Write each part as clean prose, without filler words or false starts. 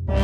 Hi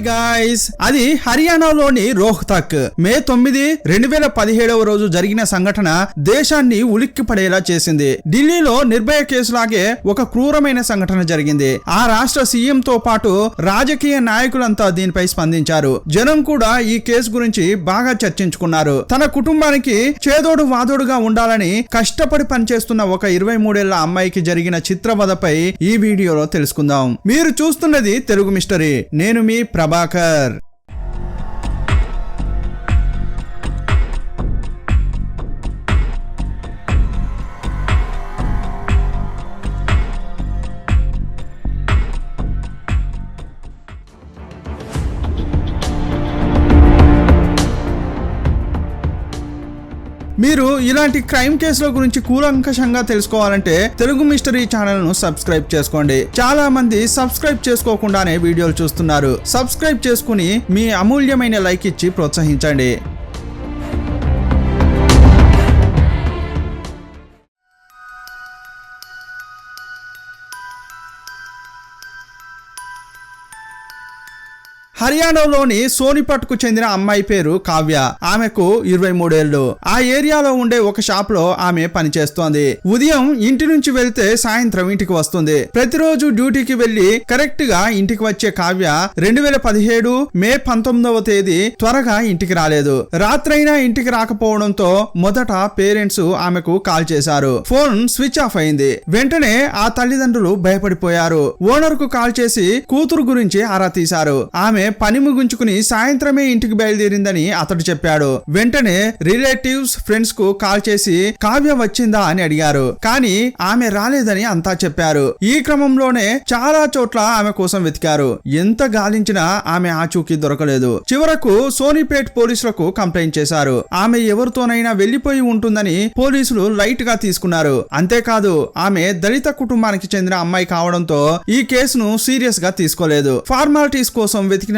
guys, అది హర్యానాలోని రోహ్తక్ మే 9, 2017 రోజు జరిగిన సంఘటన దేశాన్ని ఉలిక్కి పడేలా చేసింది. ఢిల్లీలో నిర్భయ కేసులాగే ఒక క్రూరమైన సంఘటన జరిగింది. ఆ రాష్ట్ర సీఎం తో పాటు రాజకీయ నాయకులంతా దీనిపై స్పందించారు. జనం కూడా ఈ కేసు గురించి బాగా చర్చించుకున్నారు. తన కుటుంబానికి చేదోడు వాదోడుగా ఉండాలని కష్టపడి పనిచేస్తున్న ఒక 23 ఏళ్ల అమ్మాయికి జరిగిన చిత్రవధపై ఈ వీడియోలో తెలుసుకుందాం. మీరు చూస్తున్నది తెలుగు మిస్టరీ. నేను మీ ప్రభాకర్. మీరు ఇలాంటి క్రైమ్ కేసుల గురించి కూలంకషంగా తెలుసుకోవాలంటే తెలుగు మిస్టరీ ఛానల్ ను సబ్స్క్రైబ్ చేసుకోండి. చాలా మంది సబ్స్క్రైబ్ చేసుకోకుండానే వీడియోలు చూస్తున్నారు. సబ్స్క్రైబ్ చేసుకుని మీ అమూల్యమైన లైక్ ఇచ్చి ప్రోత్సహించండి. హర్యానాలోని సోనిపట్ కు చెందిన అమ్మాయి పేరు కావ్య. ఆమెకు 23 ఏళ్లు. ఆ ఏరియాలో ఉండే ఒక షాప్ లో ఆమె పనిచేస్తోంది. ఉదయం ఇంటి నుంచి వెళ్తే సాయంత్రం ఇంటికి వస్తుంది. ప్రతిరోజు డ్యూటీకి వెళ్లి కరెక్ట్ గా ఇంటికి వచ్చే కావ్య 2017 మే 19వ తేదీ త్వరగా ఇంటికి రాలేదు. రాత్రైనా ఇంటికి రాకపోవడంతో మొదట పేరెంట్స్ ఆమెకు కాల్ చేశారు. ఫోన్ స్విచ్ ఆఫ్ అయింది. వెంటనే ఆ తల్లిదండ్రులు భయపడిపోయారు. ఓనర్ కు కాల్ చేసి కూతురు గురించి ఆరా తీశారు. ఆమె పని ముగించుకుని సాయంత్రమే ఇంటికి బయలుదేరిందని అతడు చెప్పాడు. వెంటనే రిలేటివ్స్, ఫ్రెండ్స్ కు కాల్ చేసి కావ్య వచ్చిందా అని అడిగారు. కానీ ఆమె రాలేదని అంతా చెప్పారు. ఈ క్రమంలోనే చాలా చోట్ల ఆమె కోసం వెతికారు. ఎంత గాలించినా ఆమె ఆచూకీ దొరకలేదు. చివరకు సోనిపేట్ పోలీసులకు కంప్లైంట్ చేశారు. ఆమె ఎవరితోనైనా వెళ్లిపోయి ఉంటుందని పోలీసులు లైట్ గా తీసుకున్నారు. అంతేకాదు, ఆమె దళిత కుటుంబానికి చెందిన అమ్మాయి కావడంతో ఈ కేసును సీరియస్ గా తీసుకోలేదు. ఫార్మాలిటీస్ కోసం వెతికారు.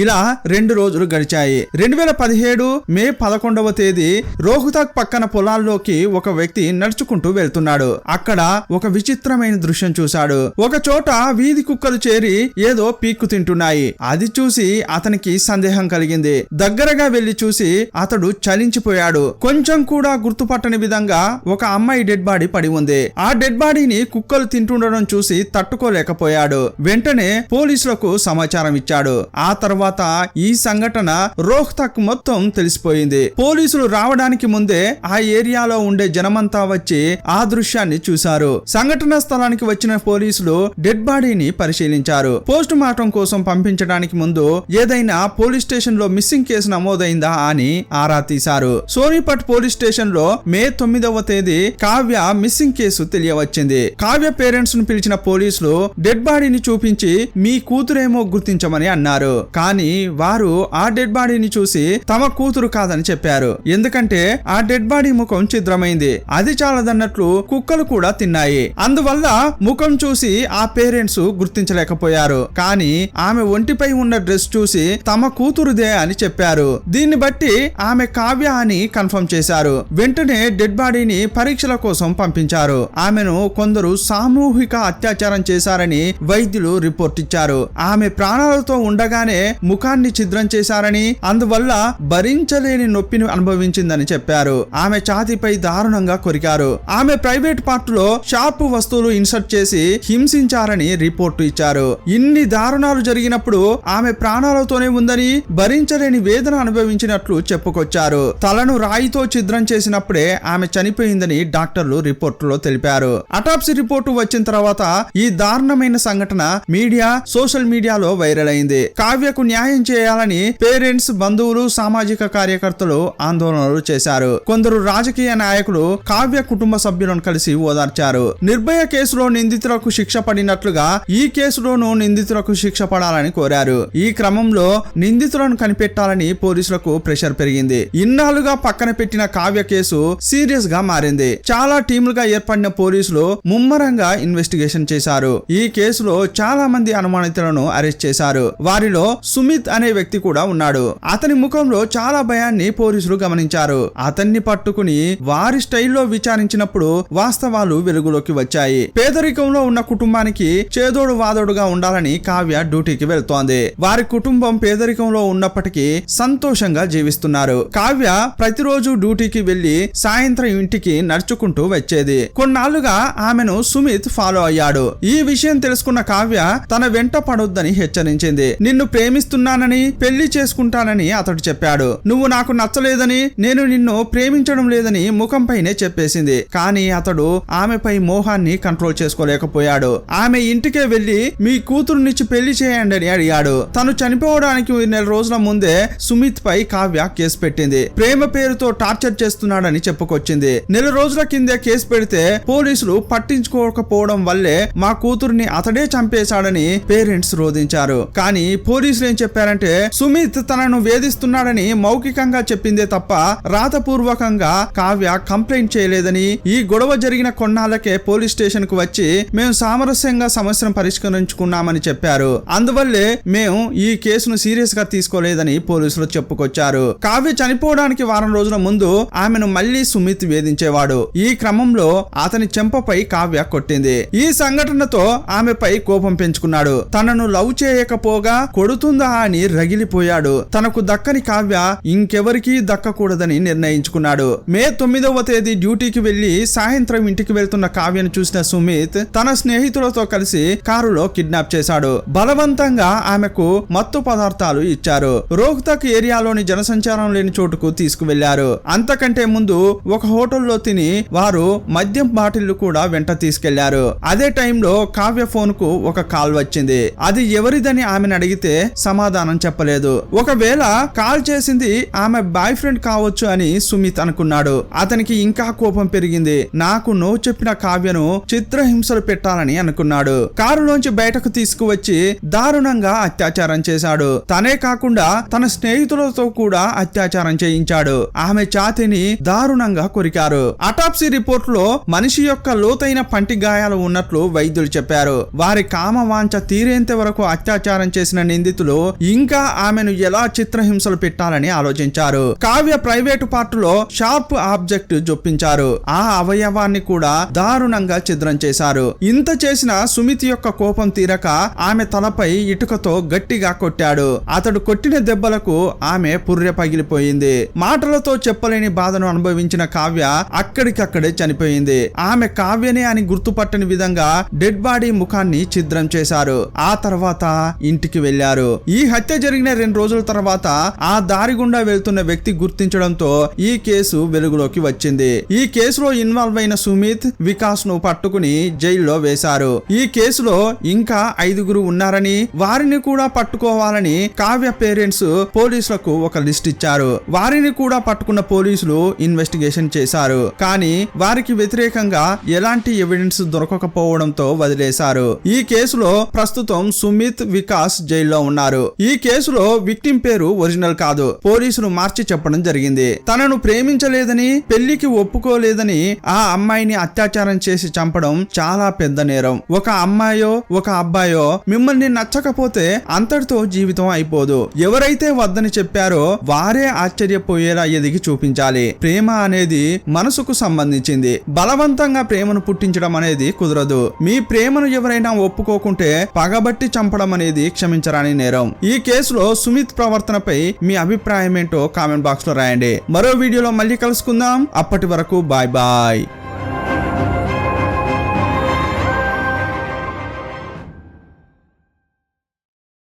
ఇలా 2 రోజులు గడిచాయి. 2017 మే 11వ తేదీ రోహ్తక్ పక్కన పొలాల్లోకి ఒక వ్యక్తి నడుచుకుంటూ వెళ్తున్నాడు. అక్కడ ఒక విచిత్రమైన దృశ్యం చూశాడు. ఒక చోట వీధి కుక్కలు చేరి ఏదో పీక్కు తింటున్నాయి. అది చూసి అతనికి సందేహం కలిగింది. దగ్గరగా వెళ్లి చూసి అతడు చలించిపోయాడు. కొంచెం కూడా గుర్తుపట్టని విధంగా ఒక అమ్మాయి డెడ్ బాడీ పడి ఉంది. ఆ డెడ్ బాడీని కుక్కలు తింటుండడం చూసి తట్టుకోలేకపోయాడు. వెంటనే పోలీసులకు సమాచారం ఇచ్చాడు. ఆ తర్వాత ఈ సంఘటన రోహ్తక్ మొత్తం తెలిసిపోయింది. పోలీసులు రావడానికి ముందే ఆ ఏరియాలో ఉండే జనమంతా వచ్చి ఆ దృశ్యాన్ని చూశారు. సంఘటన స్థలానికి వచ్చిన పోలీసులు డెడ్ బాడీని పరిశీలించారు. పోస్ట్ మార్టం కోసం పంపించడానికి ముందు ఏదైనా పోలీస్ స్టేషన్ లో మిస్సింగ్ కేసు నమోదైందా అని ఆరా తీశారు. సోనిపట్ పోలీస్ స్టేషన్ లో మే 9వ తేదీ కావ్య మిస్సింగ్ కేసు తెలియవచ్చింది. కావ్య పేరెంట్స్ ను పిలిచిన పోలీసులు డెడ్ బాడీని చూపించి మీ కూతురేమో గుర్తించమని అన్నారు. కానీ వారు ఆ డెడ్ బాడీని చూసి తమ కూతురు కాదని చెప్పారు. ఎందుకంటే ఆ డెడ్ బాడీ ముఖం ఛిద్రమైంది. అది చాలదన్నట్లు కుక్కలు కూడా తిన్నాయి. అందువల్ల ముఖం చూసి ఆ పేరెంట్స్ గుర్తించలేకపోయారు. కానీ ఆమె ఒంటిపై ఉన్న డ్రెస్ చూసి తమ కూతురుదే అని చెప్పారు. దీన్ని బట్టి ఆమె కావ్య అని కన్ఫర్మ్ చేశారు. వెంటనే డెడ్ బాడీని పరీక్షల కోసం పంపించారు. ఆమెను కొందరు సామూహిక అత్యాచారం చేశారని వైద్యులు రిపోర్ట్ ఇచ్చారు. ఆమె ప్రాణాలతో ఉండగానే ముఖాన్ని ఛిద్రం చేశారని, అందువల్ల భరించలేని నొప్పిని అనుభవించిందని చెప్పారు. ఆమె ఛాతీపై దారుణంగా కొరికారు. ఆమె ప్రైవేట్ పార్ట్ లో షార్ప్ వస్తువులు ఇన్సర్ట్ చేసి హింసించారని రిపోర్టు ఇచ్చారు. ఇన్ని దారుణాలు జరిగినప్పుడు ఆమె ప్రాణాలతోనే ఉందని, భరించలేని వేదన అనుభవించినట్లు చెప్పుకొచ్చారు. తలను రాయితో ఛిద్రం చేసినప్పుడే ఆమె చనిపోయిందని డాక్టర్లు రిపోర్టులో తెలిపారు. అటాప్సీ రిపోర్టు వచ్చిన తర్వాత ఈ దారుణమైన సంఘటన మీడియా, సోషల్ మీడియాలో వైరల్ అయింది. కావ్యకు న్యాయం చేయాలని పేరెంట్స్, బంధువులు, సామాజిక కార్యకర్తలు ఆందోళనలు చేశారు. కొందరు రాజకీయ నాయకులు కావ్య కుటుంబ సభ్యులను కలిసి ఓదార్చారు. నిర్భయ కేసులో నిందితులకు శిక్ష పడినట్లుగా ఈ కేసులోనూ నిందితులకు శిక్ష పడాలని కోరారు. ఈ క్రమంలో నిందితులను కనిపెట్టాలని పోలీసులకు ప్రెషర్ పెరిగింది. ఇన్నాళ్లుగా పక్కన పెట్టిన కావ్య కేసు సీరియస్ గా మారింది. చాలా టీములుగా ఏర్పడిన పోలీసులు ముమ్మరంగా ఇన్వెస్టిగేషన్ చేశారు. ఈ కేసులో చాలా మంది అనుమానితులను అరెస్ట్ చేశారు. వారిలో సుమిత్ అనే వ్యక్తి కూడా ఉన్నాడు. అతని ముఖంలో చాలా భయాన్ని పోలీసులు గమనించారు. అతన్ని పట్టుకుని వారి స్టైల్లో విచారించినప్పుడు వాస్తవాలు వెలుగులోకి వచ్చాయి. పేదరికంలో ఉన్న కుటుంబానికి చేదోడు వాదోడుగా ఉండాలని కావ్య డ్యూటీకి వెళ్తోంది. వారి కుటుంబం పేదరికంలో ఉన్నప్పటికీ సంతోషంగా జీవిస్తున్నారు. కావ్య ప్రతిరోజు డ్యూటీకి వెళ్లి సాయంత్రం ఇంటికి నడుచుకుంటూ వచ్చేది. కొన్నాళ్లుగా ఆమెను సుమిత్ ఫాలో అయ్యాడు. ఈ విషయం తెలుసుకున్న కావ్య తన వెంట పడొద్దని హెచ్చరించింది. నిన్ను ప్రేమిస్తున్నానని పెళ్లి చేసుకుంటానని అతడు చెప్పాడు. నువ్వు నాకు నచ్చలేదని, నేను నిన్ను ప్రేమించడం లేదని ముఖంపైనే చెప్పేసింది. కానీ అతడు ఆమెపై మోహాన్ని కంట్రోల్ చేసుకోలేకపోయాడు. ఆమె ఇంటికే వెళ్లి మీ కూతురునిచ్చి పెళ్లి చేయండి అని అడిగాడు. తను చనిపోవడానికి 4 రోజుల ముందే సుమిత్ పై కావ్య కేసు పెట్టింది. ప్రేమ పేరుతో టార్చర్ చేస్తున్నాడని చెప్పుకొచ్చింది. 4 రోజుల కిందే కేసు పెడితే పోలీసులు పట్టించుకోకపోవడం వల్లే మా కూతుర్ని అతడే చంపేశాడని పేరెంట్స్ రోధించారు. కానీ పోలీసులు ఏం చెప్పారంటే సుమిత్ తనను వేధిస్తున్నాడని మౌఖికంగా చెప్పిందే తప్ప రాతపూర్వకంగా కావ్య కంప్లైంట్ చేయలేదని, ఈ గొడవ జరిగిన కొన్నాళ్లకే పోలీస్ స్టేషన్ కు వచ్చి మేము సామరస్యంగా సమస్యను పరిష్కరించుకున్నామని చెప్పారు. అందువల్లే మేము ఈ కేసును సీరియస్ గా తీసుకోలేదని పోలీసులు చెప్పుకొచ్చారు. కావ్య చనిపోవడానికి వారం రోజుల ముందు ఆమెను మళ్లీ సుమిత్ వేధించేవాడు. ఈ క్రమంలో అతని చెంపపై కావ్య కొట్టింది. ఈ సంఘటనతో ఆమెపై కోపం పెంచుకున్నాడు. తనను లవ్ చేయకపోగా కొడుతుందా అని రగిలిపోయాడు. తనకు దక్కని కావ్య ఇంకెవరికీ దక్కకూడదని నిర్ణయించుకున్నాడు. మే 9వ తేదీ డ్యూటీకి వెళ్లి సాయంత్రం ఇంటికి వెళ్తున్న కావ్యను చూసిన సుమిత్ తన స్నేహితులతో కలిసి కారులో కిడ్నాప్ చేశాడు. బలవంతంగా ఆమెకు మత్తు పదార్థాలు ఇచ్చారు. రోహ్తక్ ఏరియాలోని జనసంచారం లేని చోటుకు తీసుకువెళ్లారు. అంతకంటే ముందు ఒక హోటల్లో తిని వారు మద్యం బాటిళ్లు కూడా వెంట తీసుకెళ్లారు. అదే టైంలో కావ్య ఫోన్ కు ఒక కాల్ వచ్చింది. అది ఎవరిదని ఆమెను అడిగితే సమాధానం చెప్పలేదు. ఒకవేళ కాల్ చేసింది ఆమె బాయ్ ఫ్రెండ్ కావచ్చు అని సుమిత్ అనుకున్నాడు. అతనికి ఇంకా కోపం పెరిగింది. నాకు నో చెప్పిన కావ్యను చిత్రహింసలు పెట్టాలని అనుకున్నాడు. కారులోంచి బయటకు తీసుకువచ్చి దారుణంగా అత్యాచారం చేశాడు. తనే కాకుండా తన స్నేహితులతో కూడా అత్యాచారం చేయించాడు. ఆమె ఛాతీని దారుణంగా కొరికారు. అటాప్సీ రిపోర్ట్ లో మనిషి యొక్క లోతైన పంటి గాయాలు ఉన్నట్లు వైద్యులు చెప్పారు. వారి కామవాంఛ తీరేంత వరకు అత్యాచారం చేసిన నిందితులు ఇంకా ఆమెను ఎలా చిత్రహింసలు పెట్టాలని ఆలోచించారు. కావ్య ప్రైవేటు పార్టులో షార్ప్ ఆబ్జెక్ట్ జొప్పించారు. ఆ అవయవాన్ని కూడా దారుణంగా ఛిద్రం చేశారు. ఇంత చేసిన సుమిత్ యొక్క కోపం తీరక ఆమె తలపై ఇటుకతో గట్టిగా కొట్టాడు. అతడు కొట్టిన దెబ్బలకు ఆమె పుర్రె పగిలిపోయింది. మాటలతో చెప్పలేని బాధను అనుభవించిన కావ్య అక్కడికక్కడే చనిపోయింది. ఆమె కావ్యనే అని గుర్తుపట్టని విధంగా డెడ్ బాడీ ముఖాన్ని ఛిద్రం చేశారు. ఆ తర్వాత ఇంటికి వెళ్లారు. ఈ హత్య జరిగిన 2 రోజుల తర్వాత ఆ దారి గుండా వెళ్తున్న వ్యక్తి గుర్తించడంతో ఈ కేసు వెలుగులోకి వచ్చింది. ఈ కేసులో ఇన్వాల్వ్ అయిన సుమిత్, వికాస్ ను పట్టుకుని జైల్లో వేశారు. ఈ కేసులో ఇంకా 5గురు ఉన్నారని, వారిని కూడా పట్టుకోవాలని కావ్య పేరెంట్స్ పోలీసులకు ఒక లిస్ట్ ఇచ్చారు. వారిని కూడా పట్టుకున్న పోలీసులు ఇన్వెస్టిగేషన్ చేశారు. కానీ వారికి వ్యతిరేకంగా ఎలాంటి ఎవిడెన్స్ దొరకకపోవడంతో వదిలేశారు. ఈ కేసులో ప్రస్తుతం సుమిత్, వికాస్ జైల్లో ఉన్నారు. ఈ కేసులో విక్టిమ్ పేరు ఒరిజినల్ కాదు, పోలీసులు మార్చి చెప్పడం జరిగింది. తనను ప్రేమించలేదని, పెళ్లికి ఒప్పుకోలేదని ఆ అమ్మాయిని అత్యాచారం చేసి చంపడం చాలా పెద్ద నేరం. ఒక అమ్మాయో ఒక అబ్బాయో మిమ్మల్ని నచ్చకపోతే అంతటితో జీవితం అయిపోదు. ఎవరైతే వద్దని చెప్పారో వారే ఆశ్చర్యపోయేలా ఎదిగి చూపించాలి. ప్రేమ అనేది మనసుకు సంబంధించింది. బలవంతంగా ప్రేమను పుట్టించడం అనేది కుదరదు. మీ ప్రేమను ఎవరైనా ఒప్పుకోకుంటే పగబట్టి చంపడం అనేది క్షమించరాని నేరం. ఈ కేసులో సుమిత్ ప్రవర్తనపై మీ అభిప్రాయం ఏంటో కామెంట్ బాక్స్ లో రాయండి. మరో వీడియోలో మళ్ళీ కలుసుకుందాం. అప్పటి వరకు బాయ్ బాయ్.